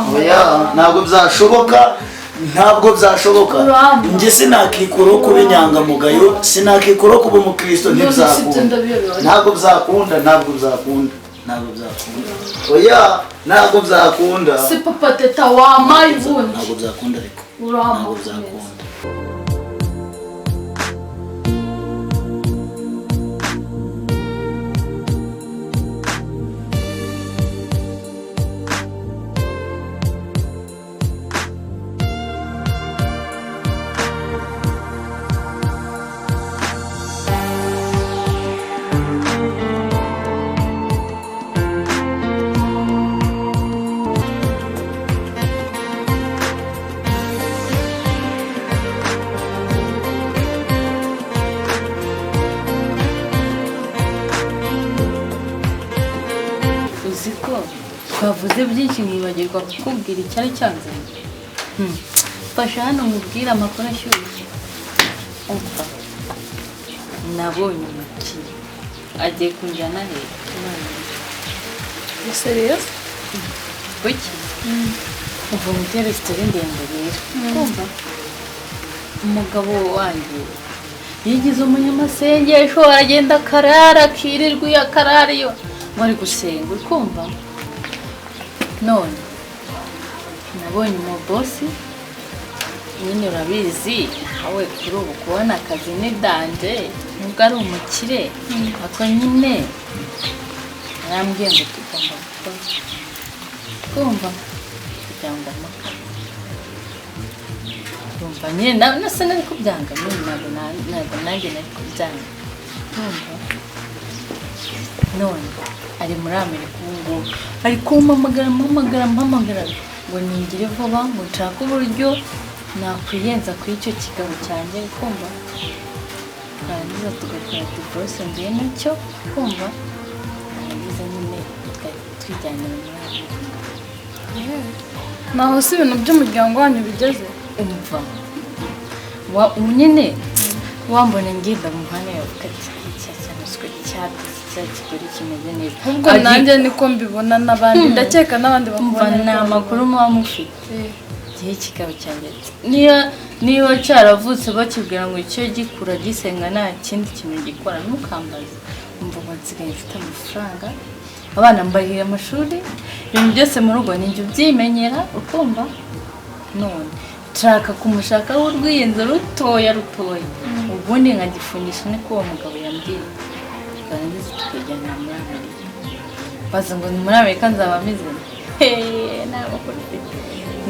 oya ntabwo byashoboka njye sinakikoro kuba inyangamugayo sinakikoro kuba umukristo ntibyakunda ntabwo byakunda oya ntabwo byakunda si papa teta wamaye ubundi ntabwo byakunda ariko ntabwo byakunda. twavuze byinshi mwibagirwa kukubwira icyari cyanzanye fasha hano mubwira amakuru ashyushye umva nabonye umukiriya agiye kunjyana hejuru serious kuki uva muri resitora ndende rero kumva umugabo wanjye yigize umunyamasengesho aragenda akarara akirirwa iyo akarara iyo bari gusenga ukumva none nabonye umubosi nyine urabizi nawe kuri ubu kubona akazi ni danje nubwo ari umukire ako nyine arambwiye ngo tugomba gukora kumva kugira ngo amakara kumva nyine nasa nari kubyanga ntabwo nanjye nari kubyanga kumva none ari muri Amerika ubu ngubu ari kumpamagara ngo ningire vuba ngo nshake uburyo nakwiyenza kuri icyo kigabo cyanjye kumva twarangiza tugakora divorce ngiye nacyo kumva twarangiza nyine twijyanira muri Amerika naho si ibintu by'umuryango wanyu bigeze umva nyine wambona ngenda mu muhanda yavuga ati cyamuswe cyatse kigori kimeze neza ubwo nanjye niko mbibona n'abandi ndakeka n'abandi bakubona ni amakuru muba mufite igihe kikaba cyanjye niyo cyaravutse bakibwira ngo icyo gikura gisenga nta kindi kintu gikora ntukambaze umva nsigaye mfite amafaranga abana mbarira amashuri ibintu byose mu rugo ninjye ubyimenyera ukumva none nshaka kumushaka w'urwiyenzo rutoya ubundi nkagifunisha niko uwo mugabo yambwiye twarangiza tukajyana muri Amerika baza ngo ni muri Amerika nzaba ameze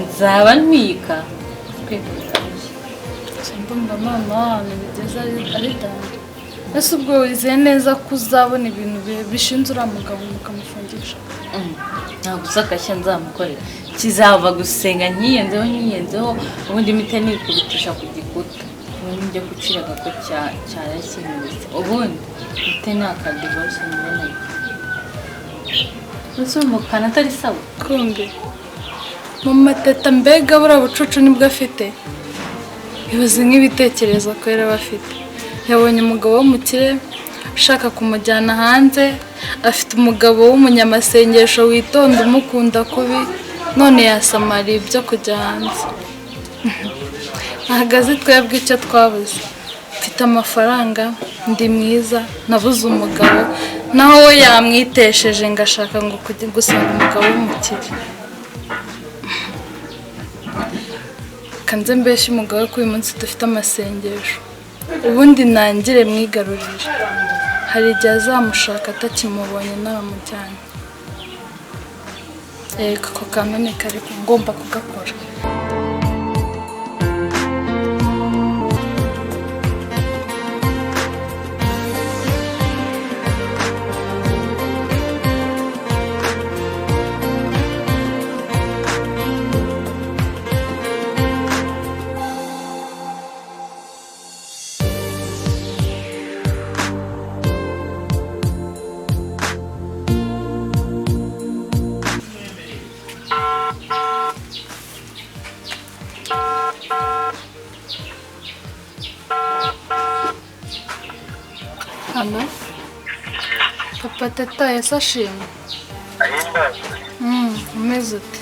nzaba ntwika mbona mama ahantu bigeze ari danje ese ubwo wizeye neza ko uzabona ibintu bishinze uriya mugabo mukamufungisha ntabwo uzakashya nzamukorera kizava gusenga nkiyenzeho ubundi imite nikubitisha ku gikuta ubundi njya guciraga ko cyarakinyuze ubundi mite nakadivorce nyine ese umukana atari sawa kumbe mama teta mbega buriya bucucu nibwo afite ibaze nk'ibitekerezo ko yari afite yabonye umugabo w'umukire ushaka kumujyana hanze afite umugabo w'umunyamasengesho witonda umukunda kubi none yasamariye ibyo kujya hanze ahagaze twebwe icyo twabuze mfite amafaranga ndi mwiza nabuze umugabo naho we yamwitesheje ngo ashaka ngo gusanga umugabo w'umukire kanze mbeshe umugabo ko uyu munsi dufite amasengesho ubundi nangire mwigarurire hari igihe azamushaka atakimubonye naramujyanye ako kantu ni kare ngomba kugakora hano papa teta yasashimwe umeze ute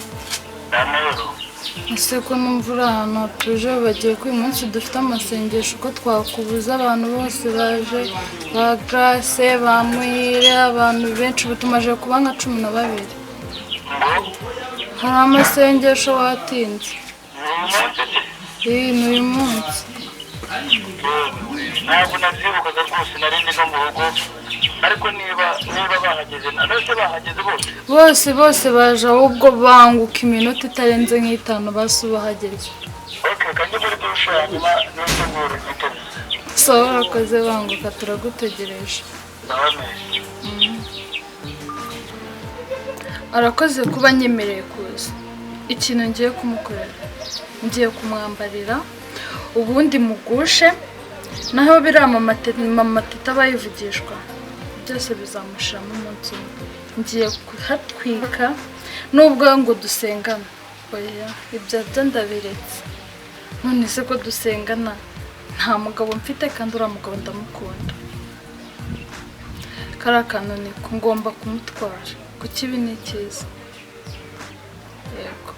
ese ko numva uri ahantu hatuje bagiye ko uyu munsi dufite amasengesho ko twakubuza abantu bose baje ba Grace ba Muhire abantu benshi butumaje kuba nka 12 hari amasengesho watinze ni uyu munsi ntabwo nabyibukaga rwose narindi no mu rugo ariko niba bahageze bose baje ahubwo banguka iminota itarenze nk'itanu basi bahageze kandi muri dushe hanyuma n'integuro ziteze so urakoze banguka turagutegereje arakoze kuba nyemereye kuza ikintu ngiye kumukorera ngiye kumwambarira ubundi mugushe naho biramateta bayivugishwa byose bizamushiramo umunsi umwe ngiye kuhatwika nubwo ngo dusengana oya ibyo ndabiretse none se ko dusengana nta mugabo mfite kandi uriya mugabo ndamukunda kariya kantu niko ngomba kumutwara ku kibi ni cyiza yego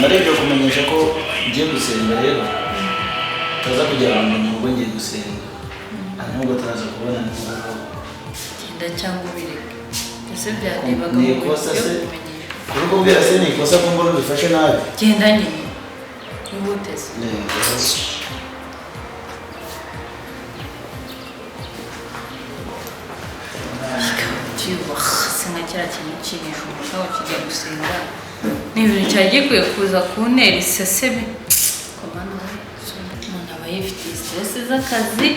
narebye kumenyesha ko ngiye gusenga rero taza kugira ngo nubwo ngiye gusenga nubwo taza kubona nubwo genda cyangwa ubireke ese byarebaga ni ikosa se kuri kubwira se ni ikosa ko mbona bifashe nabi genda nyine nibuteze singa kera kintu kinisha umugabo kijya gusenga ni ibintu cyari gikwiye kuza kuntera iseseme umuntu aba yifitiye stress z'akazi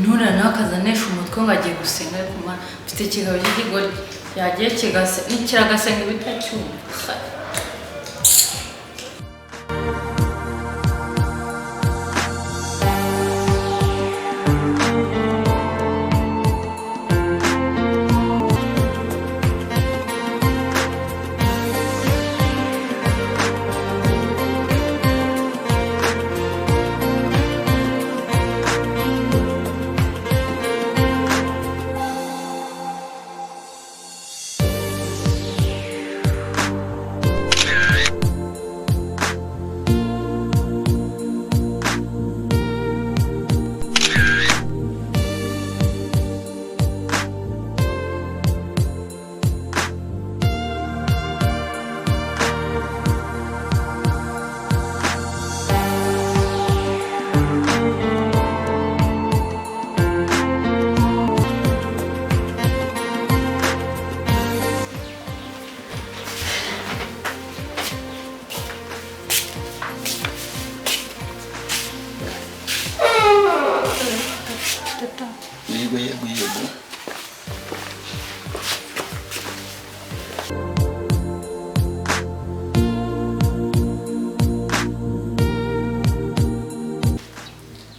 nura nawe akazanesha umutwe ngo agiye gusenga ariko mfite ikigabo cy'ikigori yagiye kiragasenga ibitacyuma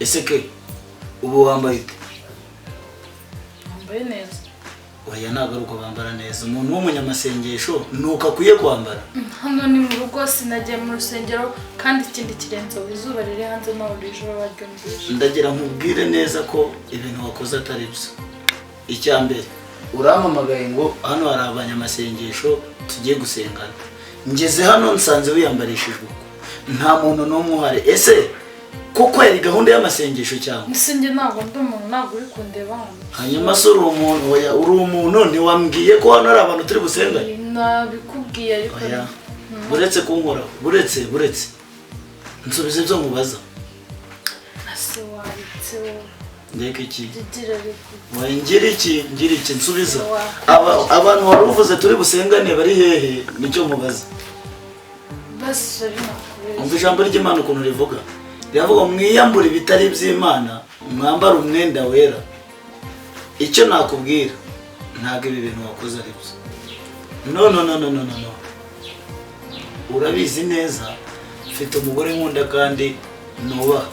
Eseke ubu wambaye ute? Wambaye neza. Oya nagaruka bambara neza. Umuntu w'umunyamasengesho nuko akwiye kwambara. Hano ni mu rugo sinagiye mu rusengero kandi ikindi kirenze izuba riri hanze naho rijoro baryumvise. Ndagira nkubwire neza ko ibintu wakoze atari byo. Icyambere urampamagaye ngo hano hari abanyamasengesho tugiye gusengana. Ngeze hano nsanze wiyambarishijwe. Nta muntu n'umwe uhari. Ese kuko yari gahunda y'amasengesho cyangwa nsinge ntabwo ndi umuntu ntabwo uri kundeba hano hanyuma se uri umuntu oya uri umuntu ntiwambwiye ko hano ari abantu turi gusengana nabikubwiye ariko oya buretse kunkora buretse nsubize ibyo mubaza ase waritse ndeka iki Gira ariko. ngira iki nsubiza abantu wari uvuze turi busengane bari hehe nicyo mubaza Basi nakubeshya. umva ijambo ry'Imana ukuntu rivuga riravuga mwiyambura ibitari iby'Imana mwambara umwenda wera icyo nakubwira ntabwo ibi bintu wakoze ari byo no urabizi neza mfite umugore nkunda kandi nubaha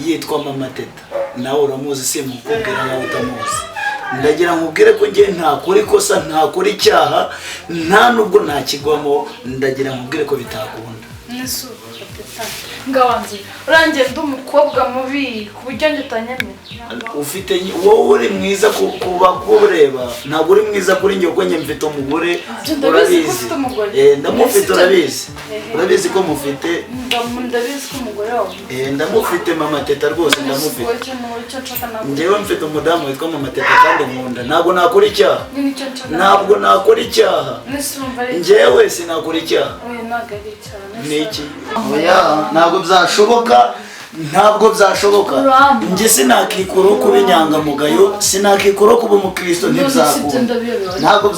yitwa Mama Teta nawe uramuzi simukubwira nawe utamuzi ndagira nkubwire ko ngiye ntakora ikosa ntakora icyaha nta nubwo ntakigwamo ndagira nkubwire ko bitakunda Nesu Teta. Ngawanze. Urangiye ndi umukobwa mubi ku buryo njye utanyemera. ufite wowe uri mwiza kuba kureba ntabwo uri mwiza kuri njye kuko njye mfite umugore urabizi ndamufite urabizi ko mufite ndabizi ko umugore wawe ndamufite Mama Teta rwose ndamufite njyewe mfite umudamu witwa Mama Teta kandi nkunda ntabwo nakora icyaha njyewe sinakora icyaha niki ntabwo byashoboka njye sinakikura kuba inyangamugayo sinakikura kuba umukristo ntibyakunda ntabwo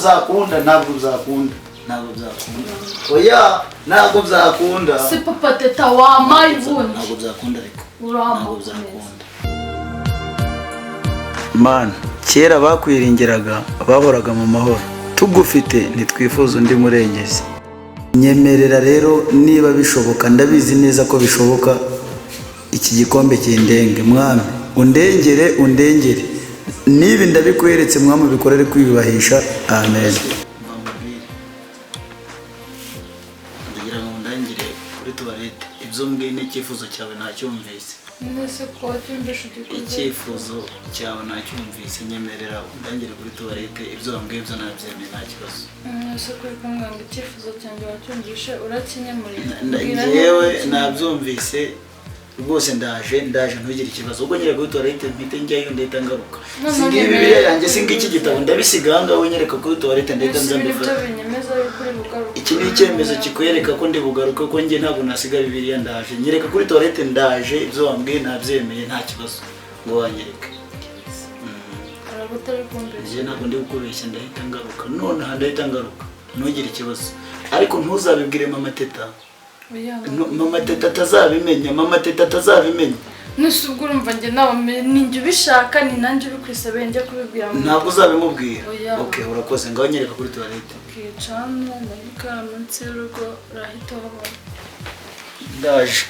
byakunda oya ntabwo byakunda si Papa Teta wamaye ubundi ntabwo byakunda ariko ntabwo byakunda mana kera bakwiringiraga bahoraga mu mahoro tugufite ntitwifuza undi murengezi nyemerera rero niba bishoboka ndabizi neza ko bishoboka iki gikombe kindenge mwami undengere nibi ndabikweretse mwami bikorere kwiyubahisha amen ndagira ngo ndangire kuri tuwarete ibyo mbwiye n'icyifuzo cyawe ntacyumvise icyifuzo cyawe ntacyumvise nyemerera undangire kuri tuwarete ibyo wambwiye byo nabyemeye nta kibazo icyifuzo cyanjye wacyumvishe urakinyemurira njyewe nabyumvise rwose ndaje ntugire ikibazo ubwo nyereka kuri tuwarete mpite njyayo ndahita ngaruka singiye bibiliya yanjye singi kigitabwo ndabisiga ahangaha nyereka kuri tuwarete ndahita nzambifata iki ni icyemezo kikwereka ko ndi bugaruke ko njye ntabwo nasiga bibiliya ndaje nyereka kuri tuwarete ndaje ibyo wambwiye nabyemeye nta kibazo ngo wanyereke njye ntabwo ndi kukubeshya ndahita ngaruka nonaha ndahita ngaruka ntugire ikibazo ariko ntuzabibwire Mama Teta Mama Teta atazabimenya nusubwo urumva njye nawe ninjye ubishaka ni nanjye ubikwisabeye njye kubibwira ntabwo uzabimubwira okay urakoze ngaho nyereka kuri tuwarete ukicana ndabika munsi y'urugo urahita wabona ndaje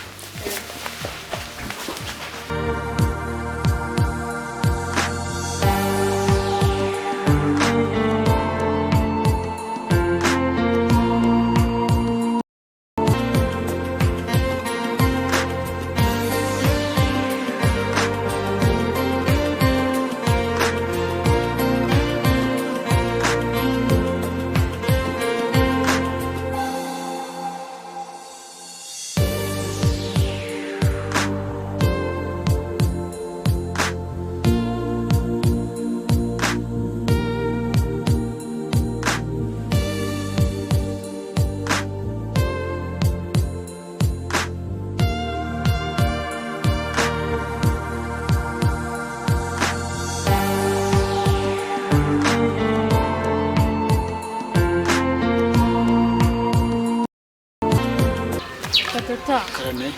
Teta karame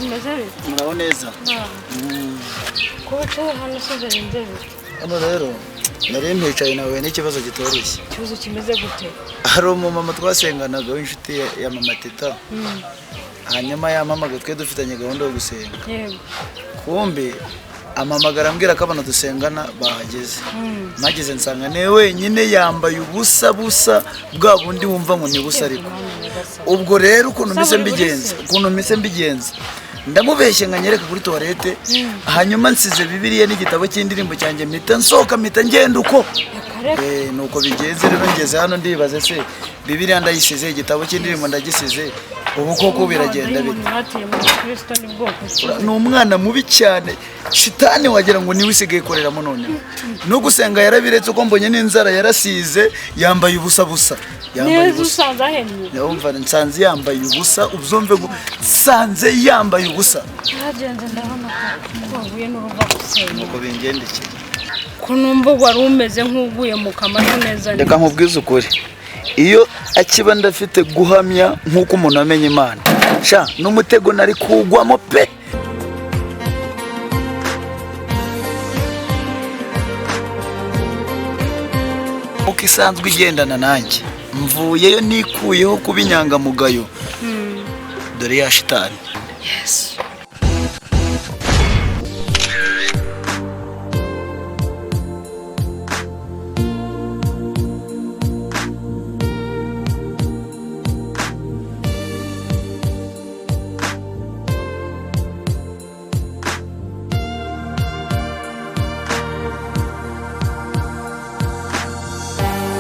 bimeze bite muraho neza ko wicaye hano usize indebe hano rero nari mpicaye nawe n'ikibazo kitoroshye ikibazo kimeze gute hari umumama twasenganaga w'inshuti ya Mama Teta hanyuma yampamagaye twe dufitanye gahunda yo gusenga yego kumbe amamagara ambwira ko abantu dusengana bahageze mageze nsanga ne wenyine yambaye ubusa bwa bundi wumva ngo ni busa ariko ubwo rero ukuntu mise mbigenza ndamubeshye nkanyereka kuri toilette hanyuma nsize bibiliya n'igitabo cy'indirimbo cyanjye mpita nsohoka mpita ngenda uko nuko bigenze rero ngeze hano ndibaze se bibiliya ndayisize igitabo cy'indirimbo ndagisize ubu koko biragenda bite ni umwana mubi cyane shitani wagira ngo niwe usigaye koreramo none no gusenga yarabiretse uko mbonye n'inzara yarasize yambaye ubusa yambaye neza ubusa usanze ahennye yumva nsanze yambaye ubusa ubyumve nsanze yambaye ubusa cyagenze ndabona ko wahuye n'uruva gusenya nuko bingendekeye ko numva wari umeze nk'uguye mu kamasho neza reka nkubwize ukuri iyo akiba ndafite guhamya nk'uko umuntu amenya Imana sha n'umutego nari kugwamo pe uko isanzwe igendana nanjye mvuyeyo nikuyeho kuba inyangamugayo dore ya shitani Yesu